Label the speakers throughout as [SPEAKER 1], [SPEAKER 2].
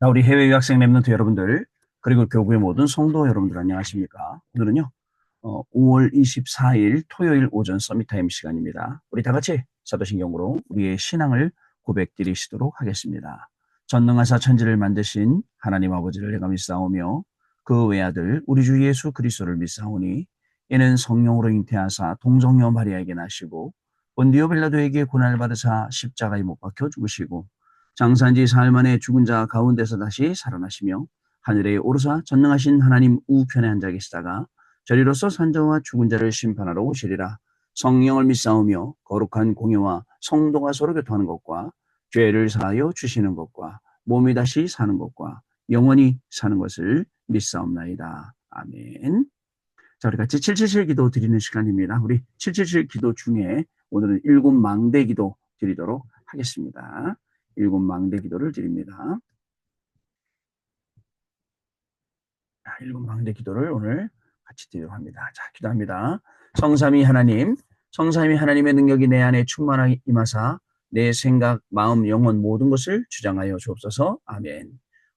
[SPEAKER 1] 우리 해외 유학생 랩런트 여러분들, 그리고 교구의 모든 성도 여러분들 안녕하십니까? 오늘은요, 5월 24일 토요일 오전 서밋타임 시간입니다. 우리 다 같이 사도신경으로 우리의 신앙을 고백드리시도록 하겠습니다. 전능하사 천지를 만드신 하나님 아버지를 내가 믿사오며 그 외아들 우리 주 예수 그리스도를 믿사오니 이는 성령으로 잉태하사 동정녀 마리아에게 나시고 본디오 빌라도에게 고난을 받으사 십자가에 못 박혀 죽으시고 장사한 지 사흘 만에 죽은 자 가운데서 다시 살아나시며 하늘에 오르사 전능하신 하나님 우편에 앉아 계시다가 저리로서 산자와 죽은 자를 심판하러 오시리라. 성령을 믿사오며 거룩한 공예와 성도가 서로 교통하는 것과 죄를 사하여 주시는 것과 몸이 다시 사는 것과 영원히 사는 것을 믿사옵나이다. 아멘. 자, 우리 같이 777 기도 드리는 시간입니다. 우리 777 기도 중에 오늘은 일곱 망대 기도 드리도록 하겠습니다. 일곱 망대 기도를 드립니다. 일곱 망대 기도를 오늘 같이 드리도록 합니다. 자, 기도합니다. 성삼위 하나님, 성삼위 하나님의 능력이 내 안에 충만하게 임하사 내 생각, 마음, 영혼 모든 것을 주장하여 주옵소서. 아멘.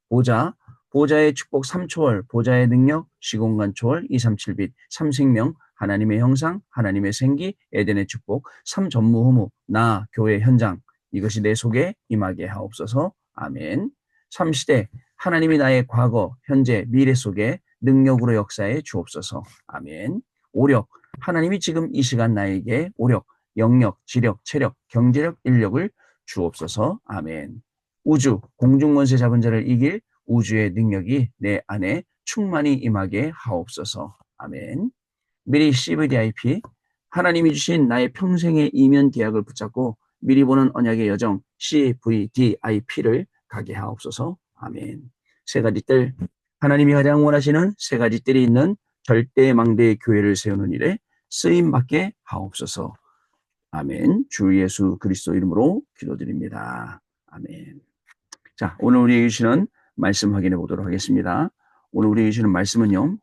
[SPEAKER 1] 보좌, 보좌의 축복 3초월, 보좌의 능력, 시공간 초월, 237빛, 3생명, 하나님의 형상, 하나님의 생기, 에덴의 축복, 3전무후무, 나, 교회 현장, 이것이 내 속에 임하게 하옵소서. 아멘. 3시대, 하나님이 나의 과거, 현재, 미래 속에 능력으로 역사해 주옵소서. 아멘. 오력, 하나님이 지금 이 시간 나에게 오력, 영력, 지력, 체력, 경제력, 인력을 주옵소서. 아멘. 우주, 공중권세 잡은 자를 이길 우주의 능력이 내 안에 충만히 임하게 하옵소서. 아멘. 미리 CVDIP, 하나님이 주신 나의 평생의 이면 계약을 붙잡고 미리 보는 언약의 여정 CVDIP를 가게 하옵소서. 아멘. 세 가지 뜰, 하나님이 가장 원하시는 세 가지 뜰이 있는 절대망대의 교회를 세우는 일에 쓰임받게 하옵소서. 아멘. 주 예수 그리스도 이름으로 기도드립니다. 아멘. 자, 오늘 우리에게 주시는 말씀 확인해 보도록 하겠습니다. 오늘 우리에게 주시는 말씀은요,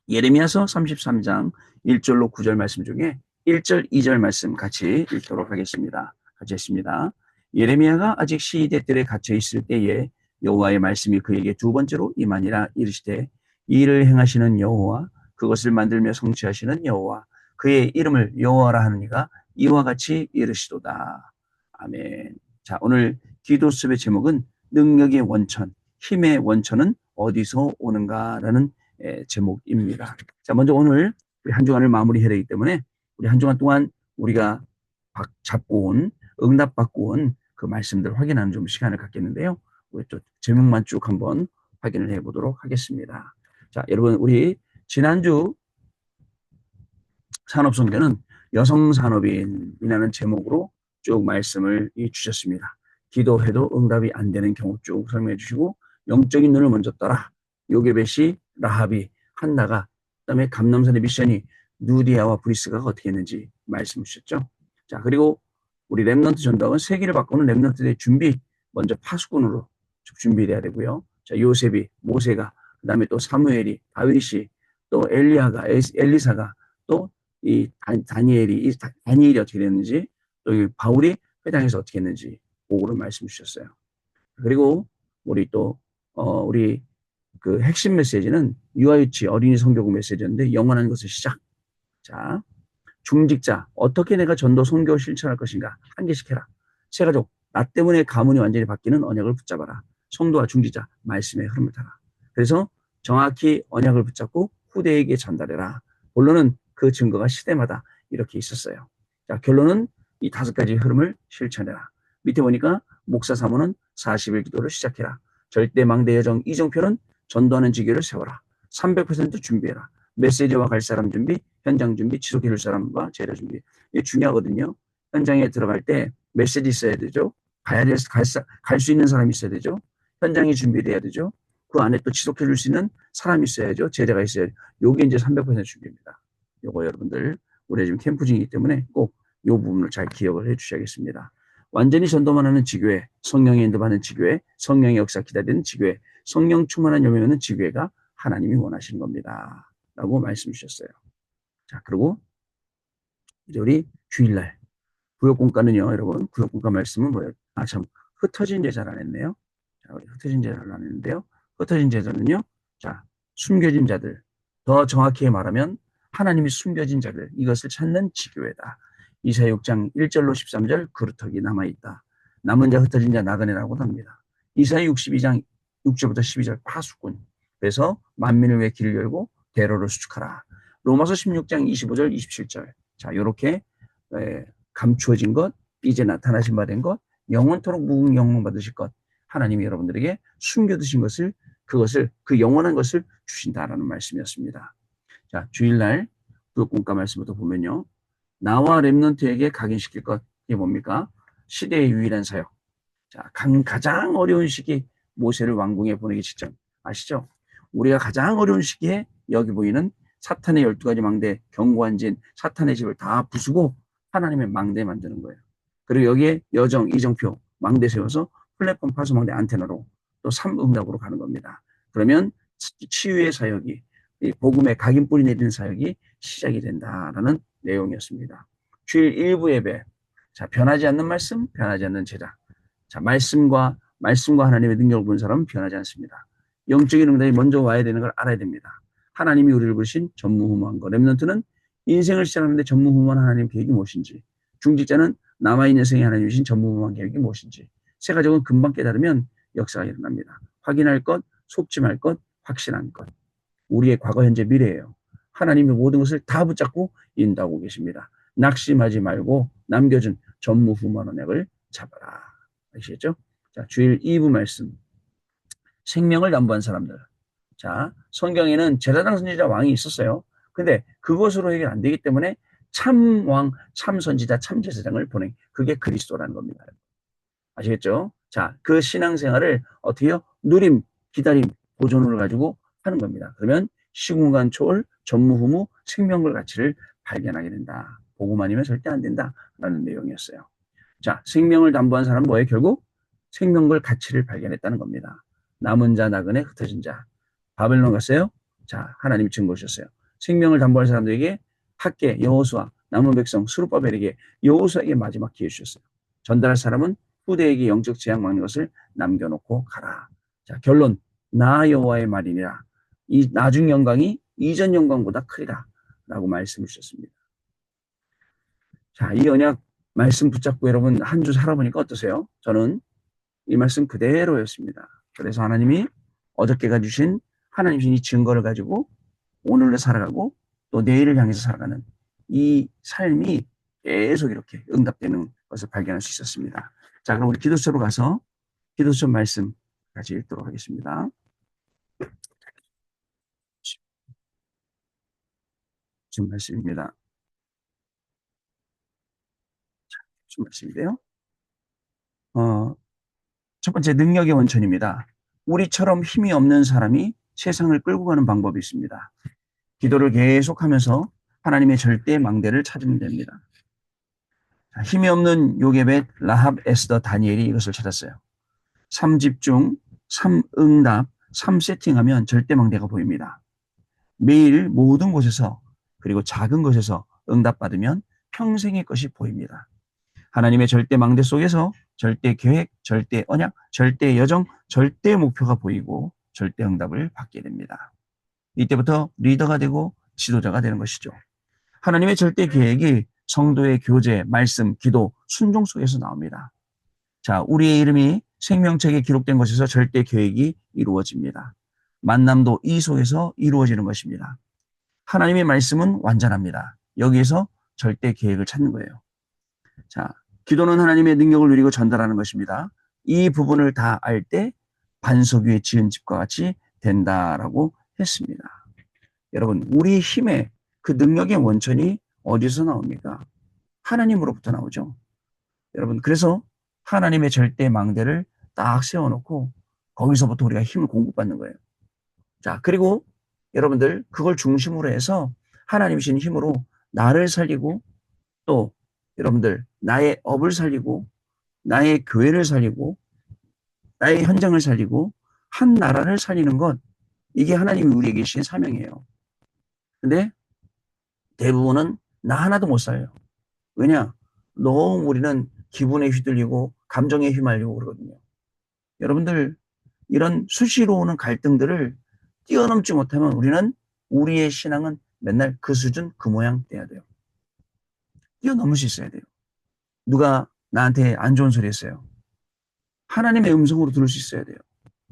[SPEAKER 1] 예레미야서 33장 1절로 9절 말씀 중에 1절, 2절 말씀 같이 읽도록 하겠습니다. 같이 했습니다. 예레미야가 아직 시대 뜰에 갇혀 있을 때에 여호와의 말씀이 그에게 두 번째로 임하니라. 이르시되 이 일을 행하시는 여호와, 그것을 만들며 성취하시는 여호와, 그의 이름을 여호와라 하는 이가 이와 같이 이르시도다. 아멘. 자, 오늘 기도 수업의 제목은 능력의 원천, 힘의 원천은 어디서 오는가라는 제목입니다. 자, 먼저 오늘 우리 한 주간을 마무리해야 되기 때문에 우리 한 주간 동안 우리가 잡고 온, 응답받고 온 그 말씀들 확인하는 좀 시간을 갖겠는데요. 우리 또 제목만 쭉 한번 확인을 해보도록 하겠습니다. 자, 여러분, 우리 지난주 산업선교는 여성산업인이라는 제목으로 쭉 말씀을 주셨습니다. 기도해도 응답이 안 되는 경우 쭉 설명해 주시고, 영적인 눈을 먼저 떠라. 요게벳이, 라합이, 한나가, 그다음에 감남산의 미션이 누디아와 브리스가 어떻게 했는지 말씀 주셨죠. 자, 그리고 우리 렘넌트 전당은 세기를 바꾸는 렘넌트의 준비, 먼저 파수꾼으로 준비돼야 되고요. 자, 요셉이, 모세가, 그다음에 또 사무엘이, 다윗이, 또 엘리야가, 엘리사가, 또 이 다니엘이 어떻게 됐는지, 또 이 바울이 회당에서 어떻게 했는지 그거를 말씀 주셨어요. 그리고 우리 또 우리 그 핵심 메시지는 유아유치 어린이 성교국 메시지인데, 영원한 것의 시작. 자, 중직자, 어떻게 내가 전도 선교 실천할 것인가, 한 개씩 해라. 세 가족, 나 때문에 가문이 완전히 바뀌는 언약을 붙잡아라. 성도와 중직자, 말씀의 흐름을 타라. 그래서 정확히 언약을 붙잡고 후대에게 전달해라. 본론은 그 증거가 시대마다 이렇게 있었어요. 자, 결론은 이 다섯 가지 흐름을 실천해라. 밑에 보니까 목사 사모는 40일 기도를 시작해라. 절대 망대 여정 이정표는 전도하는 지교를 세워라. 300% 준비해라. 메시지와 갈 사람 준비, 현장 준비, 지속해 줄 사람과 재료 준비. 이게 중요하거든요. 현장에 들어갈 때 메시지 있어야 되죠. 갈 수 있는 사람이 있어야 되죠. 현장이 준비돼야 되죠. 그 안에 또 지속해 줄 수 있는 사람이 있어야죠. 제자가 있어야죠. 요게 이제 300% 준비입니다. 요거 여러분들, 우리 지금 캠프 중이기 때문에 꼭 요 부분을 잘 기억을 해 주셔야겠습니다. 완전히 전도만 하는 지교회, 성령의 인도받는 지교회, 성령의 역사 기다리는 지교회, 성령 충만한 여명 있는 지교회가 하나님이 원하시는 겁니다. 라고 말씀 주셨어요. 자, 그리고 이제 우리 주일날 구역공과는요, 여러분, 구역공과 말씀은 뭐예요? 아, 참, 흩어진 제자를 안 했네요. 자, 우리 흩어진 자들을 나누는데요. 흩어진 자들은요. 자, 숨겨진 자들. 더 정확히 말하면 하나님이 숨겨진 자들. 이것을 찾는 지교회다. 이사야 6장 1절로 13절 그루터기 남아있다. 남은 자 흩어진 자 나그네라고 합니다. 이사야 62장 6절부터 12절 파수꾼. 그래서 만민을 위해 길을 열고 대로를 수축하라. 로마서 16장 25절 27절. 자, 이렇게 감추어진 것, 이제 나타나신 바 된 것, 영원토록 무궁영광 받으실 것, 하나님이 여러분들에게 숨겨두신 것을, 그것을, 그 영원한 것을 주신다라는 말씀이었습니다. 자, 주일날 구역공과 말씀부터 보면요. 나와 렘넌트에게 각인시킬 것, 이게 뭡니까? 시대의 유일한 사역. 자, 가장 어려운 시기 모세를 왕궁에 보내기 직전. 아시죠? 우리가 가장 어려운 시기에 여기 보이는 사탄의 12가지 망대, 견고한 진, 사탄의 집을 다 부수고 하나님의 망대 만드는 거예요. 그리고 여기에 여정, 이정표, 망대 세워서 플랫폼 파수망대 안테나로 또 3응답으로 가는 겁니다. 그러면 치유의 사역이, 복음의 각인 뿌리 내리는 사역이 시작이 된다라는 내용이었습니다. 주일 1부 예배. 자, 변하지 않는 말씀, 변하지 않는 제자. 자, 말씀과 하나님의 능력을 본 사람은 변하지 않습니다. 영적인 응답이 먼저 와야 되는 걸 알아야 됩니다. 하나님이 우리를 부르신 전무후무한 것. 렘넌트는 인생을 시작하는데 전무후무한 하나님 계획이 무엇인지, 중직자는 남아있는 생에 하나님 주신 전무후무한 계획이 무엇인지, 세 가족은 금방 깨달으면 역사가 일어납니다. 확인할 것, 속지 말 것, 확신한 것. 우리의 과거, 현재, 미래예요. 하나님의 모든 것을 다 붙잡고 인도하고 계십니다. 낙심하지 말고 남겨준 전무후무한 언약을 잡아라. 아시겠죠? 자, 주일 2부 말씀. 생명을 담보한 사람들. 자, 성경에는 제사장, 선지자, 왕이 있었어요. 근데 그것으로 해결 안 되기 때문에 참 왕, 참 선지자, 참 제사장을 보내. 그게 그리스도라는 겁니다. 아시겠죠? 자, 그 신앙생활을 어떻게 해요? 누림, 기다림, 보존을 가지고 하는 겁니다. 그러면 시공간 초월, 전무후무, 생명을 가치를 발견하게 된다. 보고만 아니면 절대 안 된다라는 내용이었어요. 자, 생명을 담보한 사람은 뭐예요? 결국 생명을 가치를 발견했다는 겁니다. 남은 자, 나그네, 흩어진 자. 바벨론 갔어요? 자, 하나님이 증거 주셨어요. 생명을 담보할 사람들에게 학계, 여호수아, 남은 백성, 스룹바벨에게 여호수아에게 마지막 기회 주셨어요. 전달할 사람은 후대에게 영적 재앙 막는 것을 남겨놓고 가라. 자, 결론. 나 여호와의 말이니라. 이 나중 영광이 이전 영광보다 크리라. 라고 말씀을 주셨습니다. 자, 이 언약 말씀 붙잡고 여러분 한 주 살아보니까 어떠세요? 저는 이 말씀 그대로였습니다. 그래서 하나님이 어저께가 주신 하나님 주신 이 증거를 가지고 오늘을 살아가고 또 내일을 향해서 살아가는 이 삶이 계속 이렇게 응답되는 것을 발견할 수 있었습니다. 자, 그럼 우리 기도처로 가서 기도처 말씀 같이 읽도록 하겠습니다. 지금 말씀입니다. 지금 말씀인데요. 첫 번째 능력의 원천입니다. 우리처럼 힘이 없는 사람이 세상을 끌고 가는 방법이 있습니다. 기도를 계속하면서 하나님의 절대 망대를 찾으면 됩니다. 힘이 없는 요게벳, 라합, 에스더, 다니엘이 이것을 찾았어요. 3집중, 3응답, 3세팅하면 절대 망대가 보입니다. 매일 모든 곳에서 그리고 작은 것에서 응답받으면 평생의 것이 보입니다. 하나님의 절대 망대 속에서 절대 계획, 절대 언약, 절대 여정, 절대 목표가 보이고 절대 응답을 받게 됩니다. 이때부터 리더가 되고 지도자가 되는 것이죠. 하나님의 절대 계획이 성도의 교제, 말씀, 기도, 순종 속에서 나옵니다. 자, 우리의 이름이 생명책에 기록된 것에서 절대 계획이 이루어집니다. 만남도 이 속에서 이루어지는 것입니다. 하나님의 말씀은 완전합니다. 여기에서 절대 계획을 찾는 거예요. 자, 기도는 하나님의 능력을 누리고 전달하는 것입니다. 이 부분을 다 알 때 반석 위에 지은 집과 같이 된다라고 했습니다. 여러분, 우리 힘의 그 능력의 원천이 어디서 나옵니까? 하나님으로부터 나오죠. 여러분, 그래서 하나님의 절대 망대를 딱 세워놓고 거기서부터 우리가 힘을 공급받는 거예요. 자, 그리고 여러분들 그걸 중심으로 해서 하나님 주신 힘으로 나를 살리고 또 여러분들 나의 업을 살리고 나의 교회를 살리고 나의 현장을 살리고 한 나라를 살리는 것, 이게 하나님이 우리에게 주신 사명이에요. 근데 대부분은 나 하나도 못 살려. 왜냐? 너무 우리는 기분에 휘둘리고 감정에 휘말리고 그러거든요. 여러분들 이런 수시로 오는 갈등들을 뛰어넘지 못하면 우리는 우리의 신앙은 맨날 그 수준 그 모양 돼야 돼요. 뛰어넘을 수 있어야 돼요. 누가 나한테 안 좋은 소리 했어요. 하나님의 음성으로 들을 수 있어야 돼요.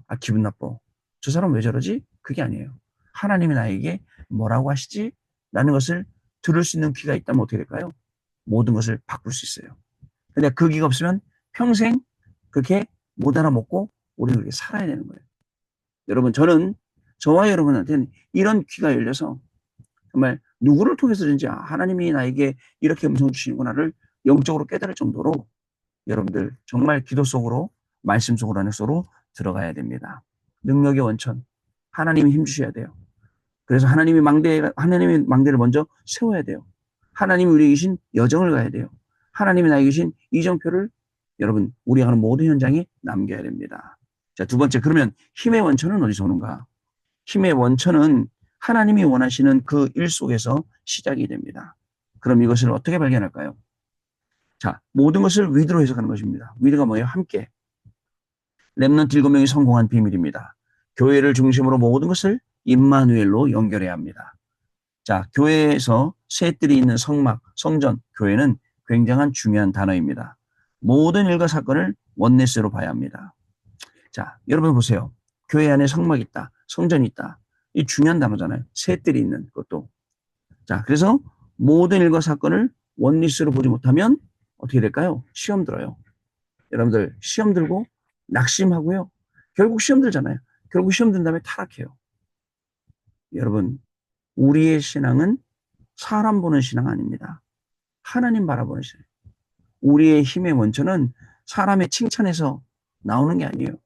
[SPEAKER 1] 아, 기분 나빠. 저 사람 왜 저러지? 그게 아니에요. 하나님이 나에게 뭐라고 하시지? 라는 것을 들을 수 있는 귀가 있다면 어떻게 될까요? 모든 것을 바꿀 수 있어요. 근데 그 귀가 없으면 평생 그렇게 못 알아먹고 우리는 그렇게 살아야 되는 거예요. 여러분, 저는 저와 여러분한테는 이런 귀가 열려서 정말 누구를 통해서든지 하나님이 나에게 이렇게 음성 주시는구나를 영적으로 깨달을 정도로 여러분들 정말 기도 속으로 말씀 속으로 안에 속으로 들어가야 됩니다. 능력의 원천, 하나님이 힘 주셔야 돼요. 그래서 하나님의 망대를 먼저 세워야 돼요. 하나님이 우리에게 주신 여정을 가야 돼요. 하나님이 나에게 주신 이정표를 여러분, 우리가 하는 모든 현장에 남겨야 됩니다. 자, 두 번째, 그러면 힘의 원천은 어디서 오는가? 힘의 원천은 하나님이 원하시는 그 일 속에서 시작이 됩니다. 그럼 이것을 어떻게 발견할까요? 자, 모든 것을 위드로 해석하는 것입니다. 위드가 뭐예요? 함께. 렘넌트 7명이 성공한 비밀입니다. 교회를 중심으로 모든 것을 임마누엘로 연결해야 합니다. 자, 교회에서 셋들이 있는 성막, 성전, 교회는 굉장한 중요한 단어입니다. 모든 일과 사건을 원네스로 봐야 합니다. 자, 여러분 보세요. 교회 안에 성막이 있다. 성전이 있다. 이 중요한 단어잖아요. 셋들이 있는 것도. 자, 그래서 모든 일과 사건을 원리스로 보지 못하면 어떻게 될까요? 시험 들어요. 여러분들 시험 들고 낙심하고요. 결국 시험 들잖아요. 결국 시험 든 다음에 타락해요. 여러분, 우리의 신앙은 사람 보는 신앙 아닙니다. 하나님 바라보는 신앙. 우리의 힘의 원천은 사람의 칭찬에서 나오는 게 아니에요.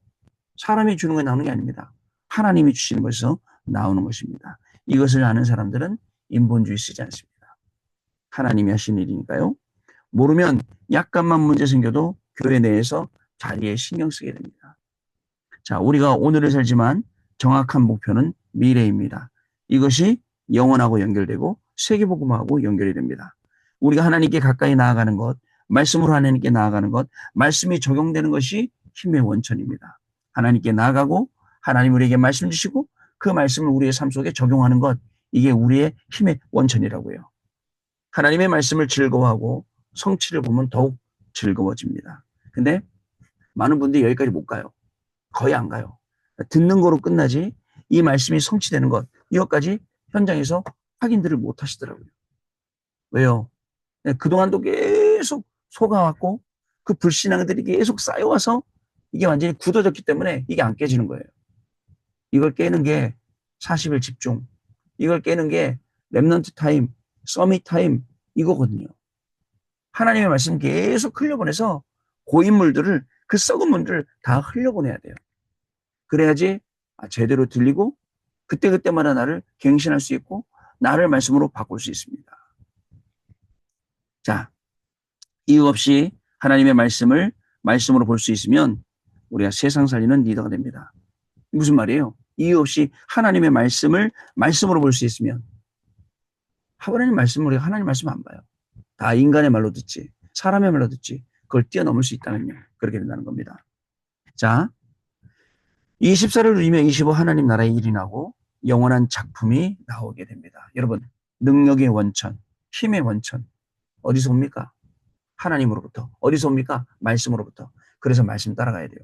[SPEAKER 1] 사람이 주는 게 나오는 게 아닙니다. 하나님이 주시는 것에서 나오는 것입니다. 이것을 아는 사람들은 인본주의 쓰지 않습니다. 하나님이 하신 일이니까요. 모르면 약간만 문제 생겨도 교회 내에서 자리에 신경 쓰게 됩니다. 자, 우리가 오늘을 살지만 정확한 목표는 미래입니다. 이것이 영원하고 연결되고 세계복음하고 연결이 됩니다. 우리가 하나님께 가까이 나아가는 것, 말씀으로 하나님께 나아가는 것, 말씀이 적용되는 것이 힘의 원천입니다. 하나님께 나아가고 하나님 우리에게 말씀 주시고 그 말씀을 우리의 삶 속에 적용하는 것, 이게 우리의 힘의 원천이라고요. 하나님의 말씀을 즐거워하고 성취를 보면 더욱 즐거워집니다. 근데 많은 분들이 여기까지 못 가요. 거의 안 가요. 듣는 거로 끝나지 이 말씀이 성취되는 것, 이것까지 현장에서 확인들을 못 하시더라고요. 왜요? 그동안도 계속 속아왔고 그 불신앙들이 계속 쌓여와서 이게 완전히 굳어졌기 때문에 이게 안 깨지는 거예요. 이걸 깨는 게 40일 집중, 이걸 깨는 게 렘넌트 타임, 서밋 타임 이거거든요. 하나님의 말씀 계속 흘려보내서 고인물들을, 그 썩은 물들을 다 흘려보내야 돼요. 그래야지 제대로 들리고 그때그때마다 나를 갱신할 수 있고 나를 말씀으로 바꿀 수 있습니다. 자, 이유 없이 하나님의 말씀을 말씀으로 볼 수 있으면 우리가 세상 살리는 리더가 됩니다. 무슨 말이에요? 이유 없이 하나님의 말씀을 말씀으로 볼 수 있으면, 하나님 말씀을 우리가 하나님 말씀 안 봐요. 다 인간의 말로 듣지, 사람의 말로 듣지, 그걸 뛰어넘을 수 있다면요. 그렇게 된다는 겁니다. 자, 24를 누리면 25 하나님 나라의 일이 나고 영원한 작품이 나오게 됩니다. 여러분, 능력의 원천, 힘의 원천, 어디서 옵니까? 하나님으로부터. 어디서 옵니까? 말씀으로부터. 그래서 말씀 따라가야 돼요.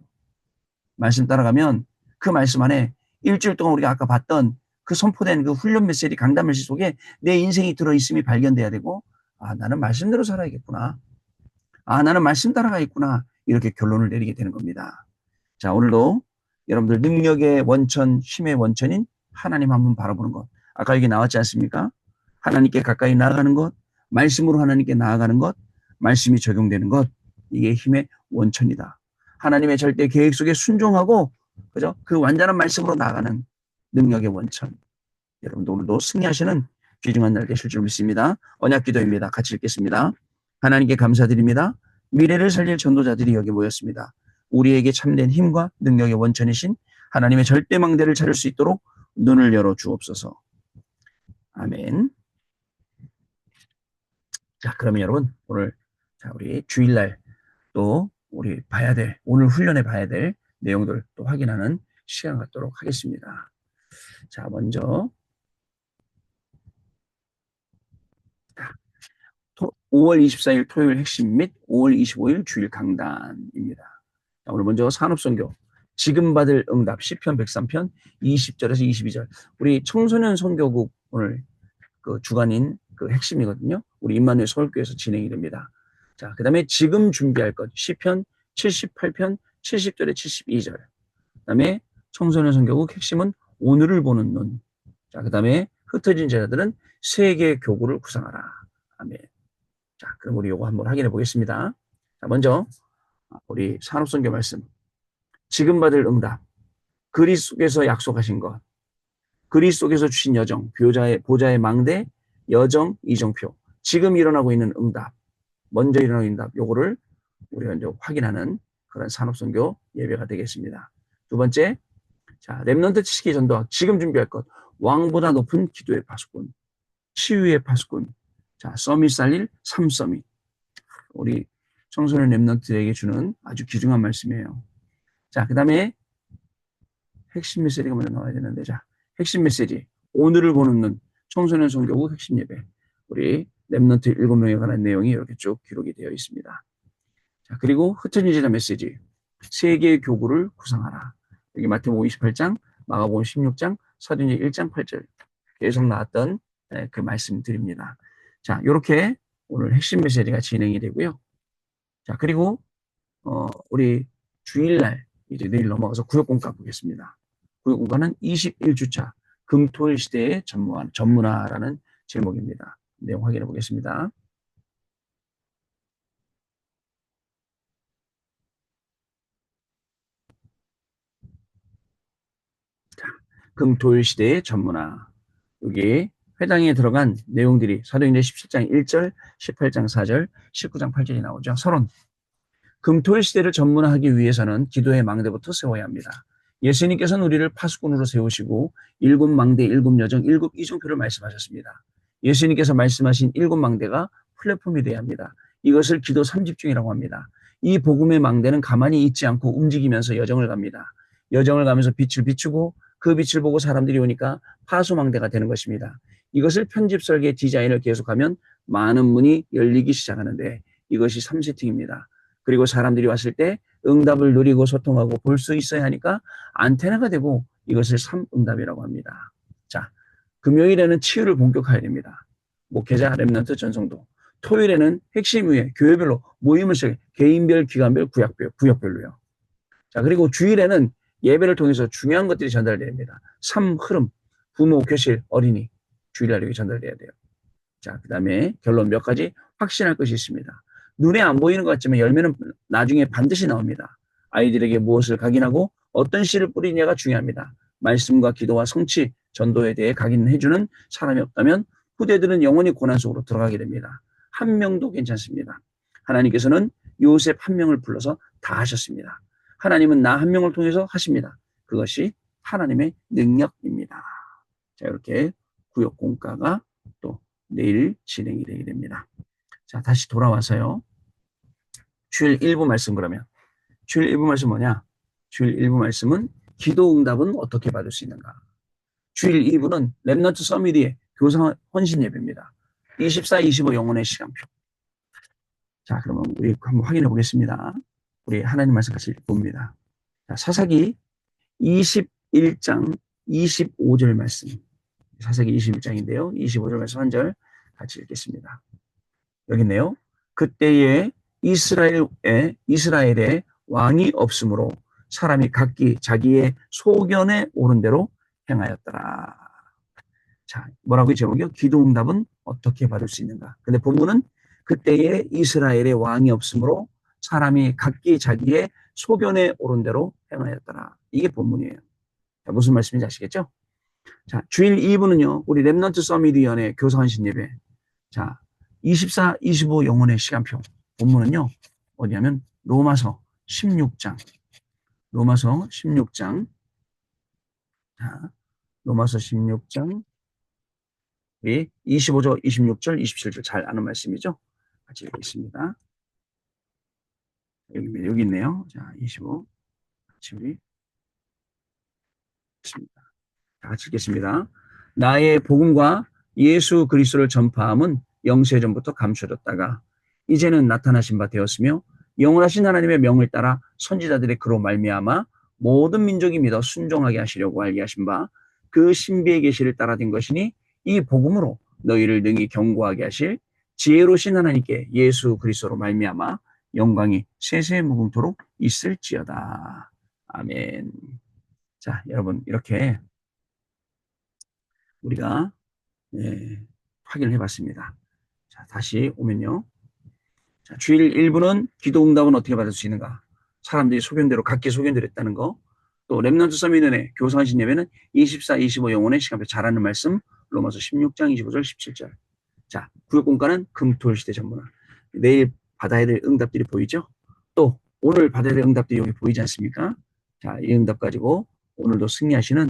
[SPEAKER 1] 말씀 따라가면 그 말씀 안에 일주일 동안 우리가 아까 봤던 그 선포된 그 훈련 메시지, 강단 메시지 속에 내 인생이 들어있음이 발견돼야 되고, 아, 나는 말씀대로 살아야겠구나. 아, 나는 말씀 따라가겠구나. 이렇게 결론을 내리게 되는 겁니다. 자, 오늘도 여러분들 능력의 원천, 힘의 원천인 하나님 한번 바라보는 것. 아까 여기 나왔지 않습니까? 하나님께 가까이 나아가는 것, 말씀으로 하나님께 나아가는 것, 말씀이 적용되는 것, 이게 힘의 원천이다. 하나님의 절대 계획 속에 순종하고, 그죠? 그 완전한 말씀으로 나아가는 능력의 원천. 여러분도 오늘도 승리하시는 귀중한 날 되실 줄 믿습니다. 언약 기도입니다. 같이 읽겠습니다. 하나님께 감사드립니다. 미래를 살릴 전도자들이 여기 모였습니다. 우리에게 참된 힘과 능력의 원천이신 하나님의 절대 망대를 찾을 수 있도록 눈을 열어 주옵소서. 아멘. 자, 그러면 여러분 오늘 우리 주일날 또 우리 봐야 될, 오늘 훈련해 봐야 될 내용들 또 확인하는 시간 갖도록 하겠습니다. 자, 먼저 5월 24일 토요일 핵심 및 5월 25일 주일 강단입니다. 자, 오늘 먼저 산업선교 지금 받을 응답 시편 103편 20절에서 22절 우리 청소년 선교국 오늘 그 주간인 그 핵심이거든요. 우리 임마누엘 서울교회에서 진행이 됩니다. 자, 그 다음에 지금 준비할 것 시편 78편 70절에 72절 그 다음에 청소년 선교국 핵심은 오늘을 보는 눈. 자, 그 다음에 흩어진 제자들은 세계 교구를 구성하라. 아멘. 자, 그럼 우리 이거 한번 확인해 보겠습니다. 자, 먼저 우리 산업선교 말씀. 지금 받을 응답. 그리스도 속에서 약속하신 것. 그리스도 속에서 주신 여정. 보좌의 망대. 여정 이정표. 지금 일어나고 있는 응답. 먼저 일어나고 있는 응답. 요거를 우리가 이제 확인하는 그런 산업선교 예배가 되겠습니다. 두 번째. 자, 렘넌트 지식의 전도학. 지금 준비할 것. 왕보다 높은 기도의 파수꾼. 치유의 파수꾼. 자, 서밋 살릴 3서밋. 우리 청소년 렘넌트에게 주는 아주 귀중한 말씀이에요. 자, 그 다음에 핵심 메시지가 먼저 나와야 되는데, 자, 핵심 메시지. 오늘을 보는 눈. 청소년 선교국 핵심 예배. 우리 렘넌트 7명에 관한 내용이 이렇게 쭉 기록이 되어 있습니다. 자, 그리고 흩어진 제자 메시지. 세계의 교구를 구성하라. 여기 마태복음 28장, 마가복음 16장, 사도행전 1장 8절. 계속 나왔던 그 말씀 드립니다. 자, 이렇게 오늘 핵심 메시지가 진행이 되고요. 자, 그리고 우리 주일날 이제 내일 넘어가서 구역공과 보겠습니다. 구역공과는 21주차 금토일 시대의 전문화라는 제목입니다. 내용 확인해 보겠습니다. 자, 금토일 시대의 전문화. 여기 회당에 들어간 내용들이 사도행전 17장 1절, 18장 4절, 19장 8절이 나오죠. 서론. 금토일 시대를 전문화하기 위해서는 기도의 망대부터 세워야 합니다. 예수님께서는 우리를 파수꾼으로 세우시고 7망대, 7여정, 7이정표를 말씀하셨습니다. 예수님께서 말씀하신 7망대가 플랫폼이 되어야 합니다. 이것을 기도 3집중이라고 합니다. 이 복음의 망대는 가만히 있지 않고 움직이면서 여정을 갑니다. 여정을 가면서 빛을 비추고 그 빛을 보고 사람들이 오니까 파수망대가 되는 것입니다. 이것을 편집, 설계, 디자인을 계속하면 많은 문이 열리기 시작하는데 이것이 3세팅입니다. 그리고 사람들이 왔을 때 응답을 누리고 소통하고 볼 수 있어야 하니까 안테나가 되고 이것을 3응답이라고 합니다. 자, 금요일에는 치유를 본격화해야 됩니다. 목회자, 렘넌트, 전성도. 토요일에는 핵심 위에 교회별로 모임을 시작해 개인별, 기관별, 구역별로요. 자, 그리고 주일에는 예배를 통해서 중요한 것들이 전달됩니다. 3흐름, 부모, 교실, 어린이. 주일날 여기 전달돼야 돼요. 자, 그 다음에 결론 몇 가지 확신할 것이 있습니다. 눈에 안 보이는 것 같지만 열매는 나중에 반드시 나옵니다. 아이들에게 무엇을 각인하고 어떤 씨를 뿌리냐가 중요합니다. 말씀과 기도와 성취, 전도에 대해 각인해주는 사람이 없다면 후대들은 영원히 고난 속으로 들어가게 됩니다. 한 명도 괜찮습니다. 하나님께서는 요셉 한 명을 불러서 다 하셨습니다. 하나님은 나 한 명을 통해서 하십니다. 그것이 하나님의 능력입니다. 자, 이렇게 구역 공과가 또 내일 진행이 되게 됩니다. 자, 다시 돌아와서요. 주일 1부 말씀 그러면. 주일 1부 말씀 뭐냐? 주일 1부 말씀은 기도 응답은 어떻게 받을 수 있는가? 주일 2부는 렘넌트 서미디의 교사 헌신 예배입니다. 24, 25 영혼의 시간표. 자, 그러면 우리 한번 확인해 보겠습니다. 우리 하나님 말씀 같이 봅니다. 자, 사사기 21장 25절 말씀. 사사기 21장인데요. 25절 말씀 한 절 같이 읽겠습니다. 여기 있네요. 그때에 이스라엘에 왕이 없으므로 사람이 각기 자기의 소견에 오른 대로 행하였더라. 자, 뭐라고 제목이요? 기도응답은 어떻게 받을 수 있는가? 근데 본문은 그때에 이스라엘에 왕이 없으므로 사람이 각기 자기의 소견에 오른 대로 행하였더라. 이게 본문이에요. 자, 무슨 말씀인지 아시겠죠? 자, 주일 2부는요. 우리 렘넌트 서밋 위원회 교사헌신 예배. 자, 24, 25 영혼의 시간표. 본문은요. 어디냐면 로마서 16장. 로마서 16장. 자, 로마서 16장. 우리 25절, 26절, 27절 잘 아는 말씀이죠? 같이 읽겠습니다. 여기 있네요. 자, 25. 같이 우리 하겠습니다. 다 같이 읽겠습니다. 나의 복음과 예수 그리스도를 전파함은 영세전부터 감춰졌다가 이제는 나타나신 바 되었으며 영원하신 하나님의 명을 따라 선지자들의 그로 말미암아 모든 민족이 믿어 순종하게 하시려고 알게 하신 바 그 신비의 계시를 따라 된 것이니 이 복음으로 너희를 능히 경고하게 하실 지혜로우신 하나님께 예수 그리스도로 말미암아 영광이 세세 무궁토록 있을지어다. 아멘. 자, 여러분 이렇게 우리가 확인을 해봤습니다. 자, 다시 오면요. 자, 주일 1부는 기도 응답은 어떻게 받을 수 있는가? 사람들이 소견대로 각기 소견대로 했다는 거. 또 렘넌트 서밋은혜 교사하신 예배는 24, 25 영혼의 시간표 잘하는 말씀 로마서 16장 25절 17절. 자, 구역공과는 금토일시대 전문화. 내일 받아야 될 응답들이 보이죠? 또 오늘 받아야 될 응답들이 여기 보이지 않습니까? 자, 이 응답 가지고 오늘도 승리하시는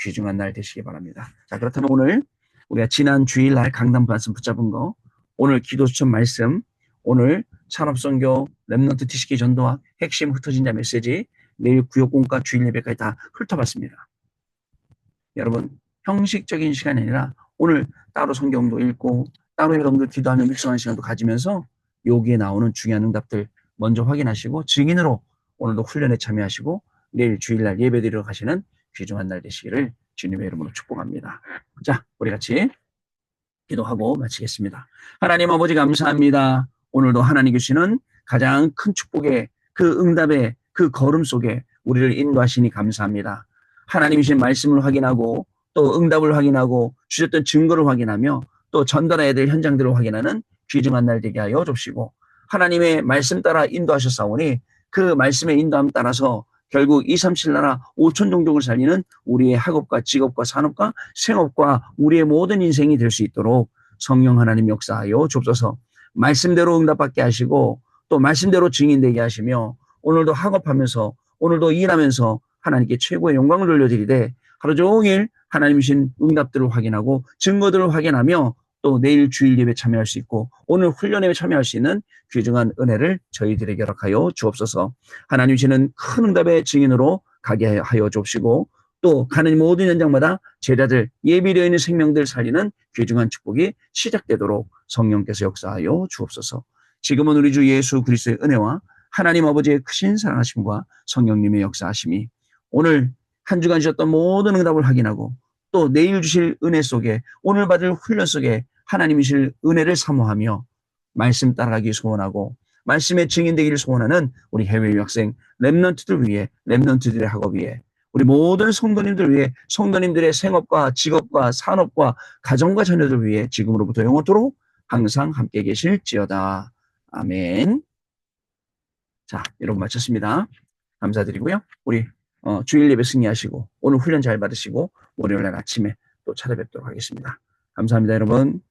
[SPEAKER 1] 귀중한 날 되시기 바랍니다. 자, 그렇다면 오늘 우리가 지난 주일날 강단 말씀 붙잡은 거, 오늘 기도 추천 말씀, 오늘 산업선교 렘넌트 TCK 전도와 핵심 흩어진 자 메시지, 내일 구역공과 주일 예배까지 다 훑어봤습니다. 여러분 형식적인 시간이 아니라 오늘 따로 성경도 읽고 따로 여러분들 기도하며 묵상하는 시간도 가지면서 여기에 나오는 중요한 응답들 먼저 확인하시고 증인으로 오늘도 훈련에 참여하시고 내일 주일날 예배드리러 가시는 귀중한 날 되시기를 주님의 이름으로 축복합니다. 자, 우리 같이 기도하고 마치겠습니다. 하나님 아버지 감사합니다. 오늘도 하나님 주시는 가장 큰 축복의 그 응답의 그 걸음 속에 우리를 인도하시니 감사합니다. 하나님이신 말씀을 확인하고 또 응답을 확인하고 주셨던 증거를 확인하며 또 전달해야 될 현장들을 확인하는 귀중한 날 되게 하여 줍시고 하나님의 말씀 따라 인도하셨사오니 그 말씀의 인도함 따라서 결국 237 나라 5천 종족을 살리는 우리의 학업과 직업과 산업과 생업과 우리의 모든 인생이 될 수 있도록 성령 하나님 역사하여 줍소서. 말씀대로 응답받게 하시고 또 말씀대로 증인되게 하시며 오늘도 학업하면서 오늘도 일하면서 하나님께 최고의 영광을 돌려드리되 하루 종일 하나님이신 응답들을 확인하고 증거들을 확인하며 또 내일 주일 예배 참여할 수 있고 오늘 훈련에 참여할 수 있는 귀중한 은혜를 저희들에게 허락하여 주옵소서. 하나님이시는 큰 응답의 증인으로 가게 하여 주옵시고 또 가는 모든 현장마다 제자들 예비되어 있는 생명들 살리는 귀중한 축복이 시작되도록 성령께서 역사하여 주옵소서. 지금은 우리 주 예수 그리스도의 은혜와 하나님 아버지의 크신 사랑하심과 성령님의 역사하심이 오늘 한 주간 주셨던 모든 응답을 확인하고 또 내일 주실 은혜 속에 오늘 받을 훈련 속에 하나님이 주실 은혜를 사모하며 말씀 따라가기 소원하고 말씀의 증인되기를 소원하는 우리 해외 유학생 렘넌트들 위해 렘넌트들의 학업 위해 우리 모든 성도님들 위해 성도님들의 생업과 직업과 산업과 가정과 자녀들 위해 지금으로부터 영원토록 항상 함께 계실지어다. 아멘. 자, 여러분 마쳤습니다. 감사드리고요. 우리 주일 예배 승리하시고 오늘 훈련 잘 받으시고 월요일 날 아침에 또 찾아뵙도록 하겠습니다. 감사합니다, 여러분.